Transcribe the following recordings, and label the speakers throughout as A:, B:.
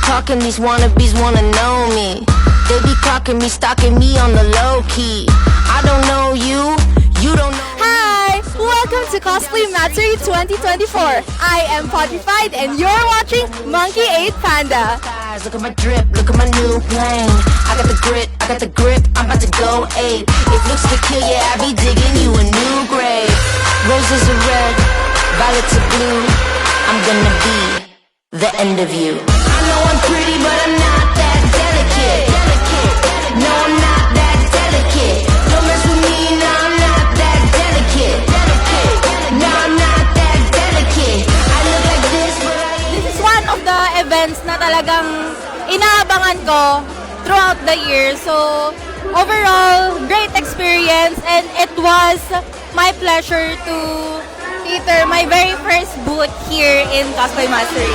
A: talking, these wannabes wanna know me. They be clocking me, stalking me on the low key. I don't know you, you don't know.
B: Hi! Welcome to Cosplay Matsuri 2024. I am Potified and you're watching Monkey 8 Panda.
A: Look at my drip, look at my new plane. I got the grit, I got the grip, I'm about to go 8. If looks to kill, yeah, I be digging you a new grave. Roses are red, violets are blue. I'm gonna be the end of you. I know I'm pretty, but I'm not that delicate. No, I'm not that delicate. Don't mess with me, no, I'm not that delicate. No, I'm not that delicate. I look like this, but
B: This is one of the events na talagang inaabangan ko throughout the year. So, overall, great experience and it was my pleasure to cater my very first booth here in Cosplay Mastery.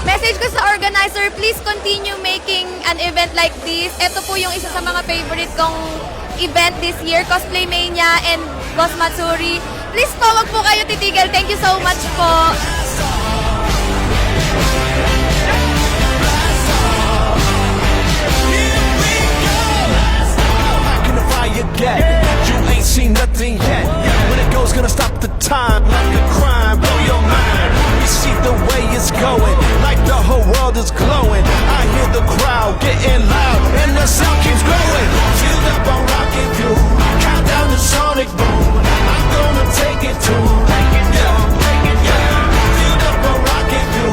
B: Message ko sa organizer, please continue making an event like this. Ito po yung isa sa mga favorite kong event this year, Cosplay Mania and Cos Matsuri. Please po, wag po kayo titigil. Thank you so much po.
C: Get. You ain't seen nothing yet. When it goes, gonna stop the time like a crime. Blow your mind. You see the way it's going, like the whole world is glowing. I hear the crowd getting loud, and the sound keeps growing. Filled up on rockin' you. Count down the sonic boom. I'm gonna take it to. Filled up on rockin' you.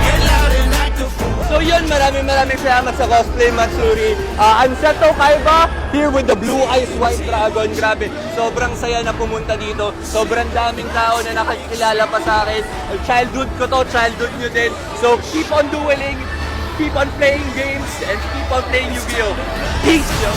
C: Get loud and act the fool.
D: So yun, maraming salamat sa Cosplay Matsuri. I'm Seto Kaiba, here with the Blue Eyes White Dragon. Grabe, sobrang saya na pumunta dito. Sobrang daming tao na nakakilala pa sa akin. Childhood ko to, childhood nyo din. So keep on dueling, keep on playing games, and keep on playing Yu-Gi-Oh! Peace, yo!